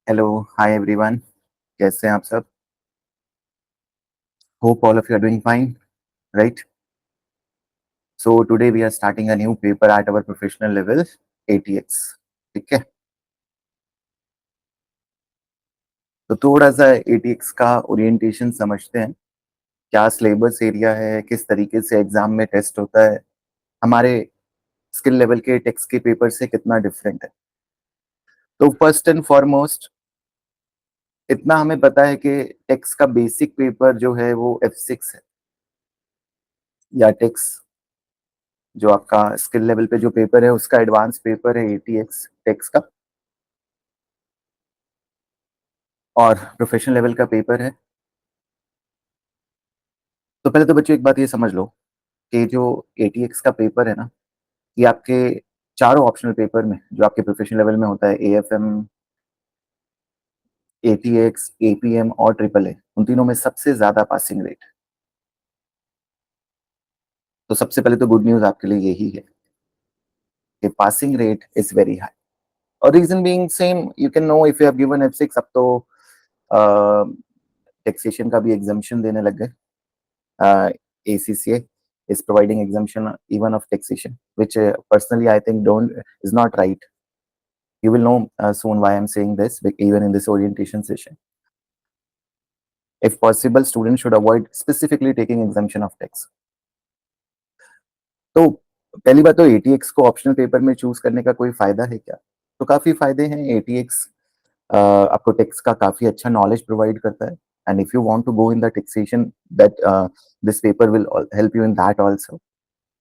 Hello, hi everyone. कैसे हैं आप सब? Hope all of you are doing fine, right? So today we are starting a new paper at our professional level, ATX. ठीक है, तो थोड़ा सा एटीएक्स का ओरिएंटेशन समझते हैं। क्या सिलेबस एरिया है, किस तरीके से एग्जाम में टेस्ट होता है, हमारे स्किल लेवल के टेक्स्ट के पेपर से कितना डिफरेंट है। तो फर्स्ट एंड फॉरमोस्ट इतना हमें पता है कि टेक्स्ट का बेसिक पेपर जो है वो F6 है, या टेक्स्ट जो आपका स्किल लेवल पे जो पेपर है उसका एडवांस पेपर है एटीएक्स टेक्स का। और प्रोफेशनल लेवल का पेपर है। तो पहले तो बच्चों एक बात ये समझ लो कि जो एटीएक्स का पेपर है ना, ये आपके चारों ऑप्शनल पेपर में जो आपके प्रोफेशनल लेवल में होता है, एएफएम, एटीएक्स, एपीएम और ट्रिपल ए, उन तीनों में सबसे ज्यादा पासिंग रेट। तो सबसे पहले तो गुड न्यूज आपके लिए यही है कि passing rate is very high. और reason being same, you can know if you have given F6। अब तो टैक्सेशन का भी एग्जाम्पशन देने लग गए। ACCA is providing exemption even of taxation, which personally I think don't is not right. You will know soon why I'm saying this, even in this orientation session. If possible, students should avoid specifically taking exemption of tax. तो पहली बात तो ATX को optional paper में choose करने का कोई फायदा है क्या? तो काफी फायदे हैं। एटीएक्स आपको टैक्स का काफी अच्छा नॉलेज प्रोवाइड करता है, and if you want to go in the taxation, that this paper will help you in that also.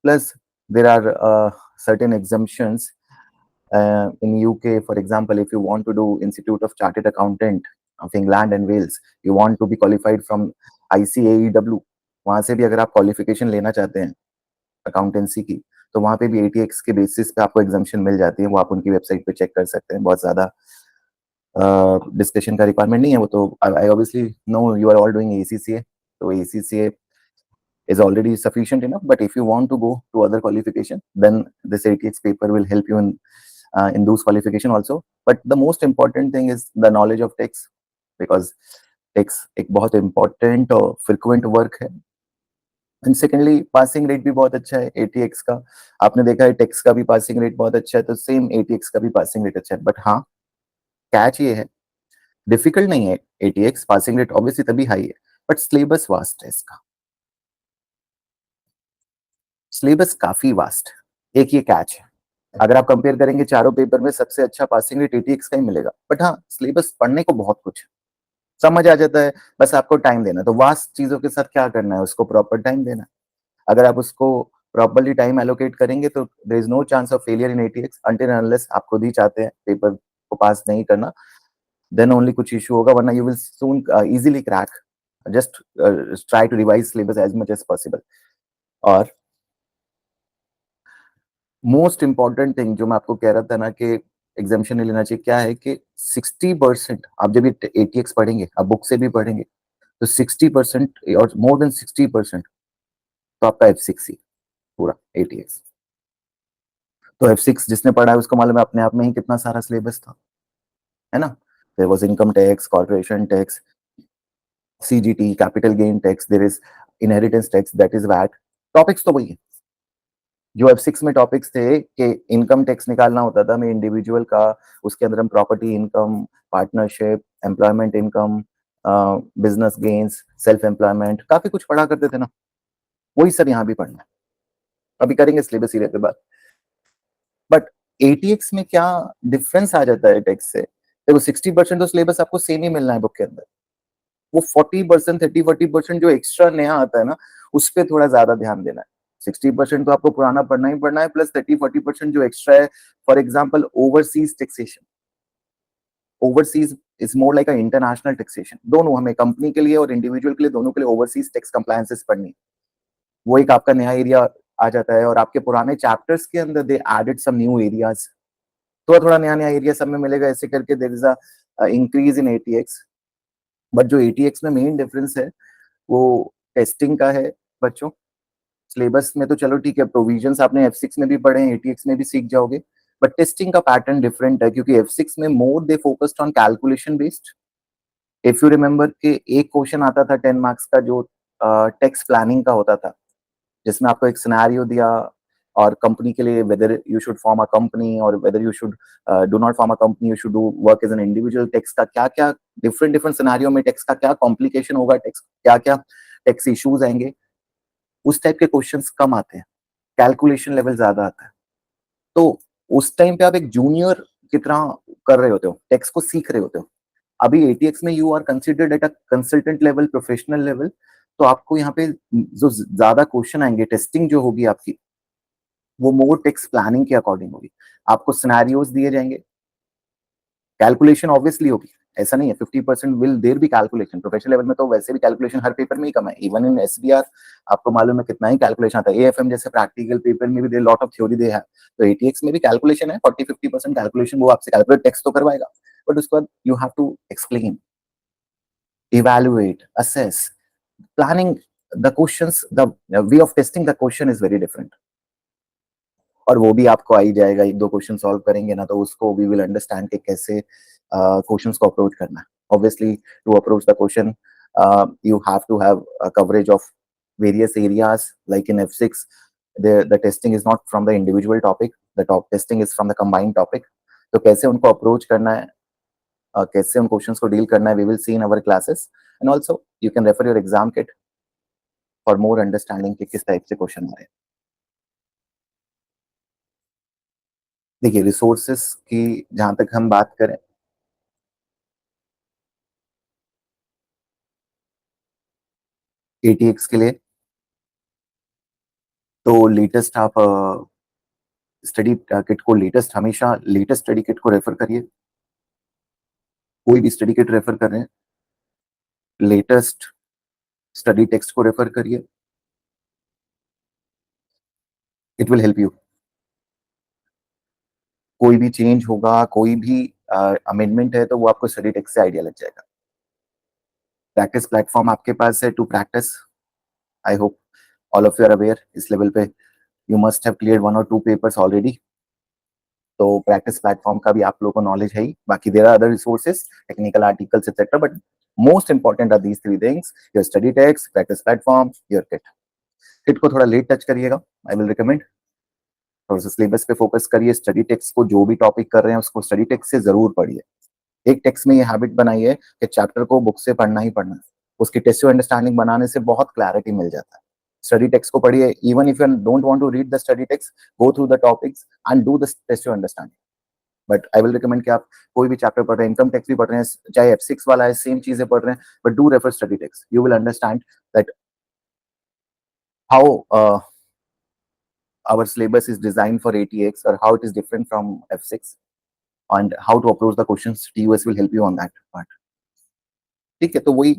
Plus, there are certain exemptions in UK. For example, if you want to do Institute of Chartered Accountant of England and Wales, you want to be qualified from ICAEW, वहां से भी अगर आप qualification लेना चाहते हैं accountancy की, तो वहां पे भी एटीएक्स के बेसिस पे आपको एग्जामेशन मिल जाती है। वो आप उनकी वेबसाइट पे चेक कर सकते हैं। बहुत ज्यादा डिस्कशन का रिक्वायरमेंट नहीं है वो तो। I obviously know you are all doing ACCA, तो ACCA is already sufficient enough. But if you want to go to other qualification, then this ATX paper will help you in those qualification also. But the most important thing is the knowledge of text, because text एक बहुत important और frequent work है। And secondly passing rate भी बहुत अच्छा है ATX का। आपने देखा है टेक्स का भी पासिंग रेट बहुत अच्छा है, तो सेम एटीएक्स का भी पासिंग रेट अच्छा है। बट हाँ, कैच ये है, डिफिकल्ट नहीं है एटीएक्स। पासिंग रेट ऑब्वियसली तभी हाई है, बट सिलेबस वास्ट है इसका। सिलेबस काफी वास्ट है, एक ये कैच है। अगर आप कंपेयर करेंगे चारों पेपर में, सबसे अच्छा पासिंग रेट एटीएक्स का ही मिलेगा। बट हाँ, सिलेबस पढ़ने को बहुत कुछ है, समझ आ जाता है, बस आपको टाइम देना। तो वास्ट चीजों के साथ क्या करना है, उसको प्रॉपर टाइम देना। अगर आप उसको प्रॉपरली टाइम एलोकेट करेंगे तो there is no chance of failure in ATX, until unless आप खुद ही चाहते हैं पेपर को पास नहीं करना, देन ओनली कुछ इशू होगा, वरना you will soon easily crack. Just try to revise syllabus as much as possible. और मोस्ट इंपॉर्टेंट थिंग जो मैं आपको कह रहा था ना कि एग्जामेशन नहीं लेना चाहिए, क्या है कि 60% आप जब ये एटीएक्स पढ़ेंगे, आप बुक से भी पढ़ेंगे, तो 60% और मोर देन 60% तो आपका F6 ही पूरा एटीएक्स। तो F6 जिसने पढ़ा है उसको मालूम है अपने आप में ही कितना सारा सिलेबस था, है ना? There was income tax, corporation tax, CGT, capital gain tax, there is inheritance tax, that is VAT. Topics तो वही है जो F6 में टॉपिक्स थे कि इनकम टैक्स निकालना होता था हमें इंडिविजुअल का। उसके अंदर हम property income, partnership, employment income, business gains, self employment, काफी कुछ पढ़ा करते थे ना। वही सब यहाँ भी पढ़ना है, अभी करेंगे सिलेबस सीरियल के बाद। बट एटीएक्स में क्या डिफरेंस आ जाता है टैक्स से? देखो, 60% तो सिलेबस आपको सेम ही मिलना है बुक के अंदर। वो 40%, 30-40% जो एक्स्ट्रा नया आता है ना, उस पर थोड़ा ज्यादा ध्यान देना है। 60% तो आपको पुराना पढ़ना ही पढ़ना है, प्लस 30-40% जो एक्स्ट्रा है। For example, overseas taxation. Overseas is more like international taxation. दोनों हमें, कंपनी के लिए और इंडिविजुअल के लिए, दोनों के लिए ओवरसीज टैक्स कंप्लायंसेस पढ़नी। वो एक आपका नया एरिया आ जाता है। और आपके पुराने चैप्टर्स के अंदर they added some new areas, थोड़ा थोड़ा नया नया एरिया सब में मिलेगा। ऐसे करके there is a increase in ATX. But जो एटीएक्स में मेन डिफरेंस है वो टेस्टिंग का है बच्चों। सिलेबस में तो चलो ठीक है, प्रोविजंस आपने F6 में भी पढ़े हैं, एटीएक्स में भी सीख जाओगे। बट टेस्टिंग का पैटर्न डिफरेंट है, क्योंकि F6 में more they focused on calculation based. If you remember कि एक क्वेश्चन आता था 10 मार्क्स का जो टेक्स्ट प्लानिंग का होता था, जिसमें आपको एक सिनेरियो दिया और कंपनी के लिए whether you should form a company और whether you should do not form a company, you should do work as an individual. Text का क्या क्या डिफरेंट डिफरेंट सिनेरियो में टेक्स्ट का क्या कॉम्प्लिकेशन होगा, टेक्स्ट क्या क्या टेक्स्ट इश्यूज आएंगे, उस टाइप के क्वेश्चंस कम आते हैं, कैलकुलेशन लेवल ज्यादा आता है। तो उस टाइम पे आप एक जूनियर की तरह कर रहे होते हो, टेक्स्ट को सीख रहे होते हो। अभी ATX में you are considered at a consultant level, professional level. तो आपको यहाँ पे जो ज्यादा क्वेश्चन आएंगे, टेस्टिंग जो होगी आपकी, वो मोर टेक्स्ट प्लानिंग के अकॉर्डिंग होगी। आपको सिनेरियोज दिए जाएंगे, कैलकुलेशन ऑब्वियसली होगी, ऐसा नहीं है 50% विल देर भी कैलकुलेशन। प्रोफेशनल लेवल में तो वैसे भी कैलकुलेशन हर पेपर में ही कम है, इवन इन SBR आपको मालूम है कितना ही कैलकुलेशन आता है। AFM जैसे प्रैक्टिकल पेपर में भी दे लॉट ऑफ थ्योरी दे है, तो ATX में भी कैलकुलेशन है, 40-50% कैलकुलेशन वो आपसे कैलकुलेट टेक्स्ट तो करवाएगा, बट उसके बाद you have to explain, evaluate, assess, planning the questions, the way of testing the question is very different। और वो भी आपको आ ही जाएगा, एक दो क्वेश्चन सॉल्व करेंगे ना, तो उसको वी विल अंडरस्टैंड कि कैसे क्वेश्चंस को अप्रोच करना है। Obviously to approach the question you have to have a coverage of various areas, like in F6 the testing is not from the individual topic, the top testing is from the combined topic। तो कैसे उनको approach करना है, कैसे उन questions को deal करना है, we will see in our classes. And also you can refer your exam kit for more understanding कि किस टाइप से क्वेश्चन आ रहे हैं। देखिए रिसोर्सेस की जहां तक हम बात करें, ATX के लिए तो लेटेस्ट आप स्टडी किट को, लेटेस्ट हमेशा लेटेस्ट स्टडी किट को रेफर करिए। कोई भी स्टडी किट रेफर कर रहे हैं, लेटेस्ट स्टडी टेक्स्ट को रेफर करिए, इट विल हेल्प यू। कोई भी चेंज होगा, कोई भी अमेंडमेंट है, तो वो आपको स्टडी टेक्स्ट से आइडिया लग जाएगा। प्रैक्टिस प्लेटफॉर्म आपके पास है to practice. I hope all of you are aware, इस लेवल पे यू मस्ट हैव क्लियर 1 और 2 पेपर्स ऑलरेडी। तो प्रैक्टिस प्लेटफॉर्म का भी आप लोगों को नॉलेज है ही। बाकी there are other resources, technical articles etcetera, but most important are these 3 things, your study text, practice platform, your kit. Kit को थोड़ा लेट टच करिएगा, आई विल रिकमेंड। थोड़ा सा सिलेबस पे फोकस करिए, स्टडी टेक्स्ट को जो भी टॉपिक कर रहे हैं उसको स्टडी टेक्स्ट से जरूर पढ़िए। एक टेक्स्ट में ये हैबिट बनाइए कि चैप्टर को बुक से पढ़ना ही पढ़ना है। उसकी टेस्ट अंडरस्टैंडिंग बनाने से बहुत क्लैरिटी मिल जाता है। स्टडी टेक्स्ट को पढ़िए, even if you don't want to read the study text, go through the topics and do the test understanding. But I will recommend कि आप कोई भी चैप्टर पढ़ रहे हैं, इनकम टैक्स भी पढ़ रहे हैं, चाहे F6 वाला है, सेम चीजें पढ़ रहे हैं, but do refer study text. You will understand that how our syllabus is designed for ATX or how it is different from F6 and how to approach the questions। TUS will help you on that part। ठीक है, तो वही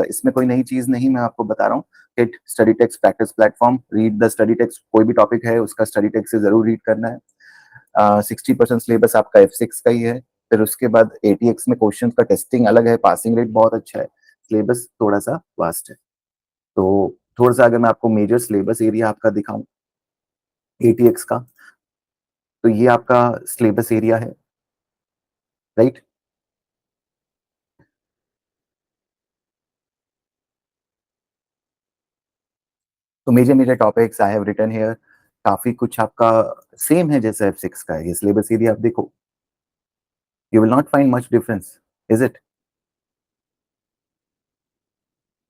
इसमें कोई नई चीज नहीं, मैं आपको बता रहा हूँ। Hit study text practice platform, read the study text. कोई भी टॉपिक है उसका स्टडी टेक्स्ट से जरूर रीड करना है। 60% सिलेबस आपका F6 का ही है। फिर उसके बाद ATX में क्वेश्चन का टेस्टिंग अलग है, पासिंग रेट बहुत अच्छा है, सिलेबस थोड़ा सा वास्ट है। तो थोड़ा सा अगर मैं आपको मेजर सिलेबस एरिया आपका दिखाऊं ATX का, तो ये आपका सिलेबस एरिया है, राइट। तो major major topics I have written here. काफी कुछ आपका सेम है जैसे F6 का है। ये सिलेबस एरिया आप देखो, you will not find much difference, is it.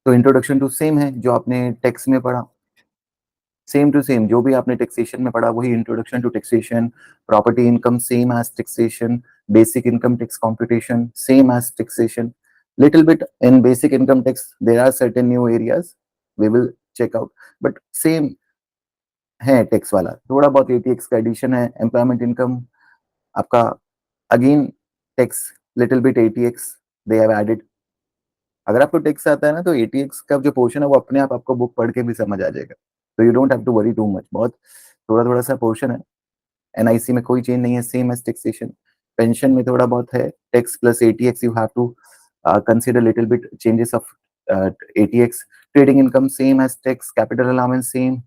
तो इंट्रोडक्शन टू सेम है जो आपने टेक्स्ट में पढ़ा, सेम टू सेम जो भी आपने टैक्सेशन में पढ़ा वही introduction to taxation. Property income same as taxation, basic income tax computation same as taxation. little bit in basic income tax there are certain new areas we will check out, but same है tax वाला। थोड़ा बहुत ATX का addition है, employment income आपका again tax, little bit ATX they have added. अगर आपको tax आता है ना, तो ATX का जो पोर्शन है वो अपने आप आपको बुक पढ़ के भी समझ आ जाएगा। तो you don't have to worry too much, बहुत थोड़ा थोड़ा सा पोर्शन है। NIC में कोई चेंज नहीं है, सेम एज टैक्सेशन। पेंशन में थोड़ा बहुत है, tax plus ATX you have to consider little bit changes of ATX। Trading income same as tax, capital allowance same,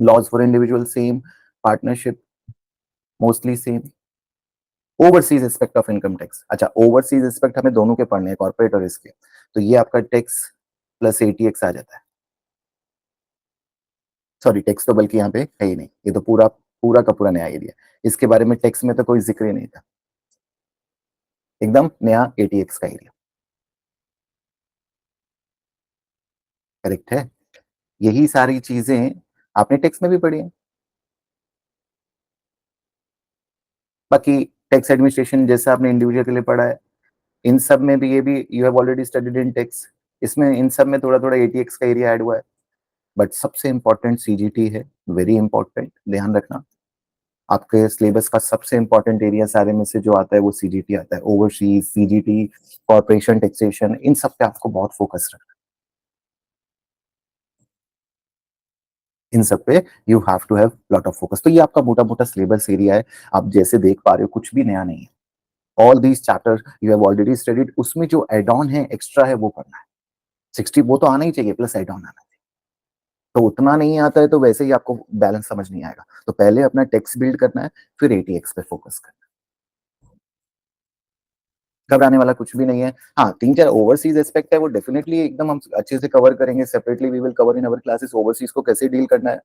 laws for individual same, partnership mostly same. Overseas aspect of income tax, अच्छा overseas aspect हमें दोनों के पढ़ने हैं, corporate और इसके, तो ये आपका टैक्स प्लस एटीएक्स आ जाता है। सॉरी, टैक्स तो बल्कि यहाँ पे है ही नहीं, ये तो पूरा पूरा का पूरा नया एरिया, इसके बारे में टैक्स में तो कोई जिक्र ही नहीं था, एकदम नया एटीएक्स का एरिया। करेक्ट है, यही सारी चीजें आपने टैक्स में भी पढ़ी है। बाकी टैक्स एडमिनिस्ट्रेशन जैसा आपने इंडिविजुअल के लिए पढ़ा है, इन सब में भी ये भी you have already studied in tax, इसमें इन सब में थोड़ा थोड़ा एटीएक्स का एरिया ऐड हुआ है, बट सबसे इंपॉर्टेंट सीजीटी है, वेरी इंपॉर्टेंट, ध्यान रखना। आपके सिलेबस का सबसे इंपॉर्टेंट एरिया सारे में से जो आता है वो सीजीटी आता है, ओवरसीज, सीजीटी, कॉर्पोरेशन टैक्सेशन, इन सब पे आपको बहुत फोकस रखना है। इन सब पे you have to have lot of focus. तो ये आपका मोटा मोटा सिलेबस एरिया है, आप जैसे देख पा रहे हो कुछ भी नया नहीं है। All these chapter you have already studied, उसमें जो एड ऑन है, एक्स्ट्रा है, वो पढ़ना है। 60 वो तो आना ही चाहिए, प्लस एड ऑन आना चाहिए। तो उतना नहीं आता है तो वैसे ही आपको बैलेंस समझ नहीं आएगा, तो पहले अपना टेक्स्ट बिल्ड करना है, फिर एटीएक्स पे फोकस करना है। घबराने वाला कुछ भी नहीं है। हाँ, तीन चार ओवरसीज एस्पेक्ट है, वो डेफिनेटली एकदम हम अच्छे से कवर करेंगे, separately we will cover in our classes, overseas को कैसे डील करना है,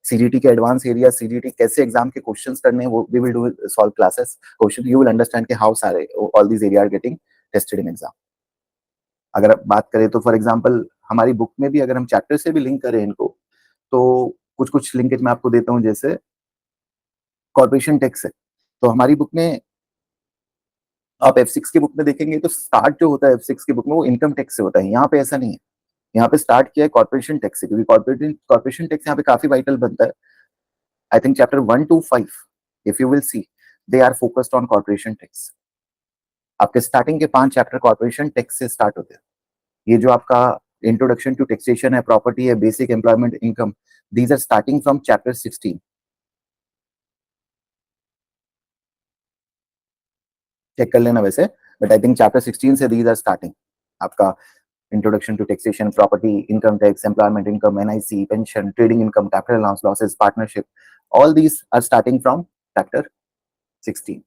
सीजीटी के एडवांस एरिया, सीजीटी कैसे एग्जाम के क्वेश्चंस करने हैं, वो we will do solve classes question, you will understand कि हाउ सारे all these area are getting tested in exam. अगर आप बात करें तो फॉर एग्जांपल हमारी बुक में भी अगर हम चैप्टर से भी लिंक करें इनको, तो कुछ कुछ लिंकेज मैं आपको देता हूँ, जैसे कॉर्पोरेशन टैक्स है, तो हमारी बुक में आप F6 की बुक में देखेंगे तो स्टार्ट जो होता है F6 की बुक में वो इनकम टैक्स से होता है, यहाँ पे ऐसा नहीं है। यहाँ पे स्टार्ट किया है कॉर्पोरेशन टैक्स से, क्योंकि कॉर्पोरेशन टैक्स यहाँ पे काफी वाइटल बनता है। I think chapter 1 to 5 if you will see, they are focused on corporation tax. आपके स्टार्टिंग के 5 चैप्टर कॉर्पोरेशन टैक्स से स्टार्ट होते हैं। ये जो आपका इंट्रोडक्शन टू टैक्सेशन है, प्रॉपर्टी है, basic employment income, these are starting from chapter 16। Check कर लेना वैसे, बट आई थिंक चैप्टर 16 से दीज आर स्टार्टिंग। आपका introduction to taxation, property, income tax, employment income, NIC, pension, trading income, capital allowance, losses, partnership, all these are starting from chapter 16,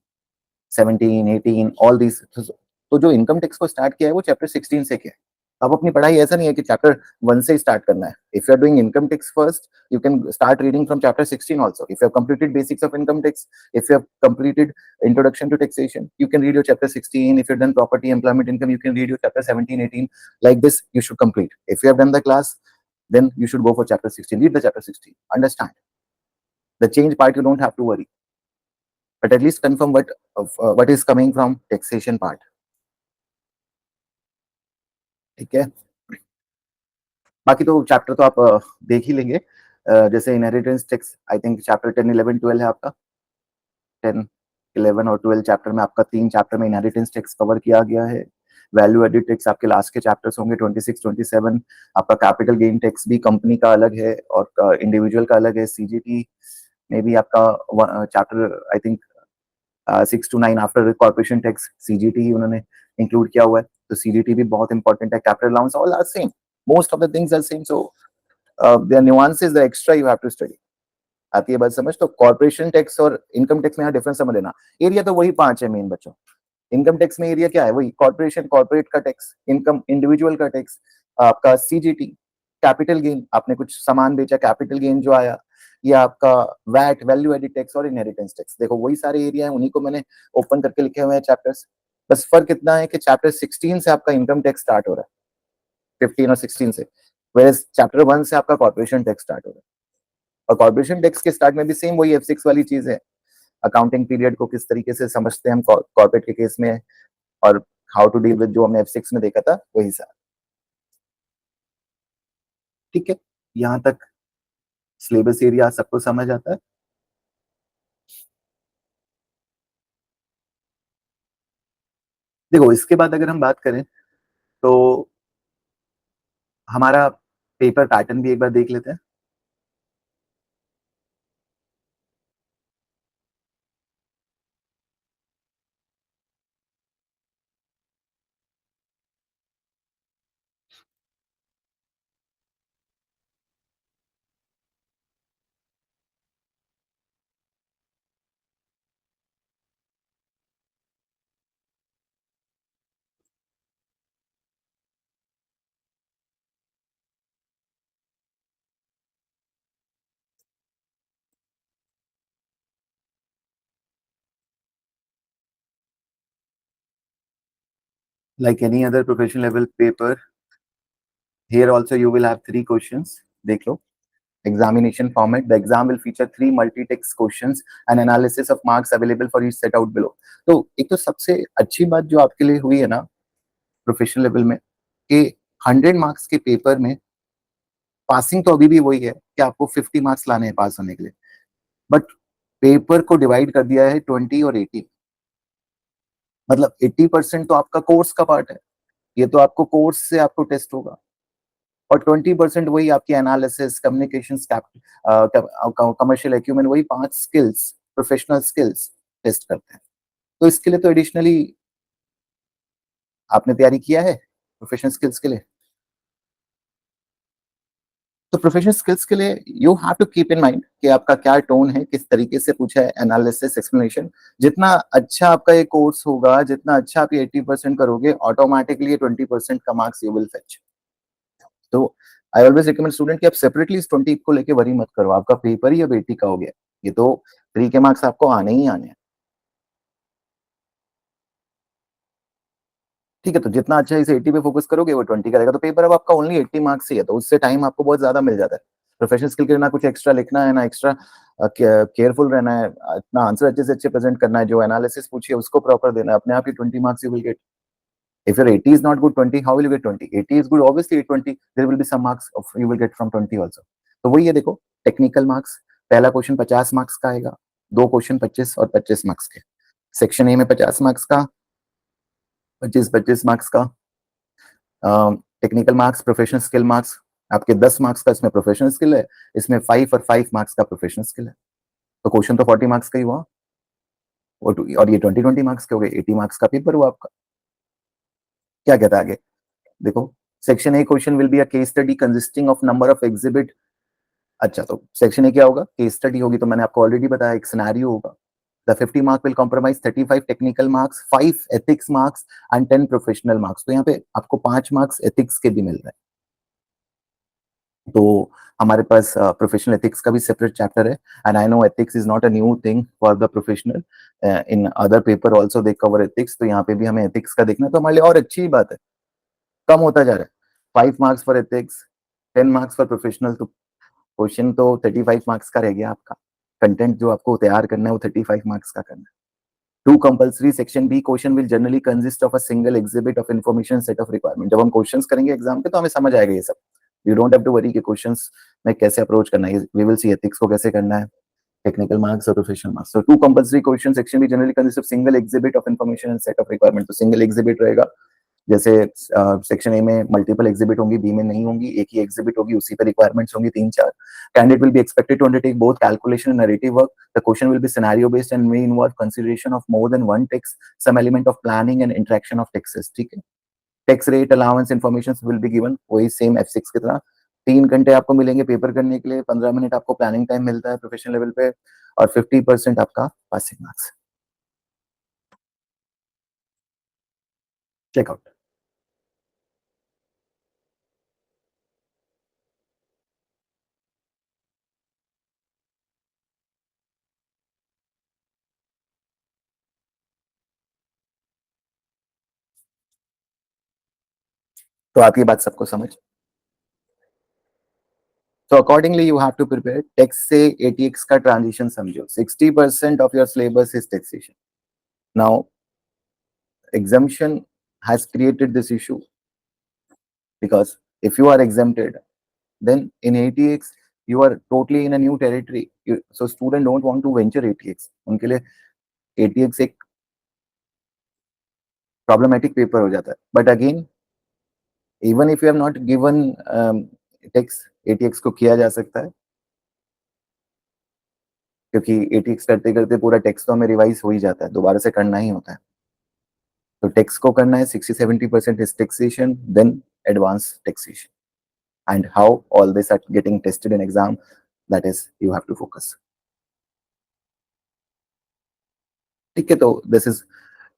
17, 18, all these. तो जो income tax को start किया है वो chapter 16 से किया है। अब अपनी पढ़ाई ऐसा नहीं है कि चैप्टर 1 से स्टार्ट करना है। If you are doing income tax first, you can start reading from chapter 16 also. If you have completed basics of income tax, if you have completed introduction to taxation, you can read your chapter 16. If you've done property employment income, you can read your chapter 17, 18. Like this you should complete. If you have done the class, then you should go for chapter 16. Read the chapter 16, understand the change part, you don't have to worry, but at least confirm what is coming from taxation part. ठीक है, बाकी तो chapter तो आप देख ही लेंगे। जैसे inheritance tax, आई think chapter 10, 11, 12 है आपका। 10, 11 और 12 चैप्टर में आपका 3 चैप्टर में इनहेरिटेंस टैक्स कवर किया गया है। वैल्यू एडिड टैक्स आपके लास्ट के चैप्टर्स होंगे 26, 27। आपका कैपिटल गेन टैक्स भी कंपनी का अलग है और इंडिविजुअल का अलग है। सीजीटी में भी आपका chapter I think 6 to 9 after corporation tax, CGT उन्होंने इंक्लूड किया हुआ है। तो सीजीटी भी बहुत इंपॉर्टेंट है। Capital allowance all are same, most of the things are same, so there nuances the extra you have to study. आती है बात समझ? तो कॉर्पोरेशन टैक्स और इनकम टैक्स में यहाँ डिफरेंस समझ लेना। एरिया तो वही 5 है मेन बच्चों। इनकम टैक्स में एरिया क्या है? वही कॉर्पोरेशन, कॉर्पोरेट का टैक्स, इनकम, इंडिविजुअल का टैक्स, आपका सीजीटी, कैपिटल गेन, आपने कुछ सामान बेचा, कैपिटल गेन जो आया, या आपका वैट, वैल्यू एडिड टैक्स और इनहेरिटेंस टैक्स। देखो वही सारे एरिया है, उन्हीं को मैंने ओपन करके लिखे हुए हैं चैप्टर्स। बस फर्क इतना है कि चैप्टर 16 से आपका इनकम टैक्स स्टार्ट हो रहा है, 15 और 16 से, वेयर चैप्टर 1 से आपका कॉर्पोरेशन टैक्स स्टार्ट हो रहा है। और कॉर्पोरेशन टैक्स के स्टार्ट में भी सेम वही F6 वाली चीज है, अकाउंटिंग पीरियड को किस तरीके से समझते हैं हम कॉर्पोरेट के केस में, और हाउ टू डील विद, जो हमने F6 में देखा था वही सारा। ठीक है, यहाँ तक सिलेबस एरिया सबको समझ आता है। देखो इसके बाद अगर हम बात करें तो हमारा पेपर पैटर्न भी एक बार देख लेते हैं। like any other professional level paper, here also you will have 3 questions. देख लो. Examination format. The exam will feature 3 multi-text questions and analysis of marks available for each set out below. तो एक तो सबसे अच्छी बात जो आपके लिए हुई है ना प्रोफेशनल लेवल में कि 100 मार्क्स के पेपर में पासिंग तो अभी भी वही है कि आपको 50 मार्क्स लाने हैं पास होने के लिए, बट पेपर को डिवाइड कर दिया है 20 और 80. मतलब 80% तो आपका कोर्स का पार्ट है, ये तो आपको कोर्स से आपको टेस्ट होगा, और 20% वही आपकी एनालिसिस, कम्युनिकेशन, कमर्शियल एक्यूमेन, वही 5 स्किल्स, प्रोफेशनल स्किल्स टेस्ट करते हैं. तो इसके लिए तो एडिशनली आपने तैयारी किया है प्रोफेशनल स्किल्स के लिए. तो प्रोफेशनल स्किल्स के लिए you have to keep in mind कि आपका क्या टोन है, किस तरीके से पूछा है, एनालिसिस, एक्सप्लेनेशन. जितना अच्छा आपका ये कोर्स होगा, जितना अच्छा आप ये 80% करोगे, ऑटोमेटिकली 20% का मार्क्स यू विल फेच. तो आई ऑलवेज रिकमेंड स्टूडेंट कि आप सेपरेटली इस 20 को लेके वरी मत करो, आपका पेपर ही अब 80 का हो गया, ये तो 3 के मार्क्स आपको आने ही आने हैं. ठीक है, तो जितना अच्छा इसे 80 पे फोकस करोगे वो 20 का रहेगा. तो पेपर अब आपका ओनली 80 मार्क्स ही है, तो उससे टाइम आपको बहुत ज्यादा मिल जाता है. प्रोफेशनल स्किल के लिए ना कुछ एक्स्ट्रा लिखना है, ना एक्स्ट्रा केयरफुल रहना है, इतना आंसर अच्छे से अच्छे प्रेजेंट करना है, जो एनालिसिस पूछिए उसको प्रॉपर देना है, अपने आप ही 20 marks you will get. If your 80 is not good, 20, how will you get 20? 80 is good, obviously 20, there will be some marks of you will get from 20 also. तो वही है, देखो टेक्निकल मार्क्स, पहला क्वेश्चन 50 मार्क्स का आएगा, 2 question 25 और 25 marks के. Section A में 50 मार्क्स का, 25 मार्क्स का. Technical marks, professional skill marks, आपके 10 मार्क्स का इसमें प्रोफेशनल स्किल है, इसमें 5 और 5 मार्क्स का प्रोफेशनल स्किल है. तो क्वेश्चन तो 40 मार्क्स का ही हुआ, और ये 20 मार्क्स के हो गए, 80 मार्क्स का पेपर हुआ आपका. क्या कहता है आगे, देखो. Section A question will be a case study consisting of number of exhibit. अच्छा, तो सेक्शन ए क्या होगा, केस स्टडी होगी, तो मैंने आपको ऑलरेडी बताया एक सिनेरियो होगा. The 50 mark will compromise 35 technical marks, 5 ethics marks and 10 professional marks. तो यहाँ पे आपको 5 मार्क्स एथिक्स के भी मिल रहे हैं. तो हमारे पास प्रोफेशनल एथिक्स का भी सेपरेट चैप्टर है, and I know ethics is not a new thing for the professional. In other paper also they cover ethics, तो यहाँ पे भी हमें एथिक्स का देखना है, तो हमारे लिए और अच्छी बात है. कम होता जा रहा है. 5 marks for ethics, 10 marks for professional, तो क्वेश्चन तो 35 मार्क्स का रह गया आपका. कंटेंट जो आपको तैयार करना है वो 35 मार्क्स का करना है. Two compulsory. Section B question will generally consist of a single exhibit of information set of requirement. जब हम क्वेश्चंस करेंगे एग्जाम पे तो हमें समझ आएगा ये सब. You don't have to worry कि क्वेश्चंस में कैसे अप्रोच करना है. वी विल सी एथिक्स को कैसे करना है, टेक्निकल मार्क्स और professional marks. So two compulsory question section भी generally consist of single exhibit of information and set of requirement. तो single exhibit रहेगा, जैसे सेक्शन ए में मल्टीपल एग्जिबिट होंगी, बी में नहीं होंगी, एक ही एग्जिबिट होगी, उसी पे रिक्वायरमेंट्स होंगी 3-4. Candidate will be expected to undertake both calculation and narrative work. The question will be scenario based and may involve consideration of more than one tax, some element of planning and interaction of taxes. ठीक है. Tax rate allowance information will be given, वही same F6 की तरह. 3 घंटे आपको मिलेंगे paper करने के लिए, 15 मिनट आपको प्लानिंग टाइम मिलता है प्रोफेशनल लेवल पे, और 50% आपका पासिंग मार्क्स. चेकआउट. तो आपकी बात सबको समझ. So accordingly you have to prepare. Text से ATX का transition समझो. 60% of your syllabus is taxation. Now exemption has created this issue because if you are exempted, then in ATX you are totally in a new territory. So student don't want to venture ATX. उनके लिए ATX एक problematic paper हो जाता है. But again, even if you have not given text, ATX को किया जा सकता है, क्योंकि ATX करते करते पूरा टेक्स्ट तो हमें रिवाइज हो ही जाता है, दोबारा से करना ही होता है. तो टैक्स को करना है 60-70% is taxation, then advanced taxation, and how all this are getting tested in exam, that is you have to focus. ठीक है, तो this is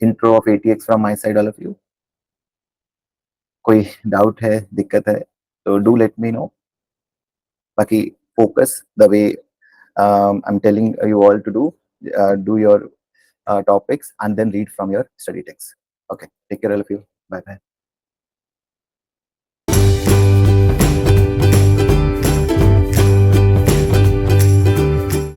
intro of ATX from my side, all of you. कोई doubt है, दिक्कत है तो do let me know. बाकी focus the way I'm telling you all to do your topics and then read from your study text. Okay, take care all of you. Bye bye.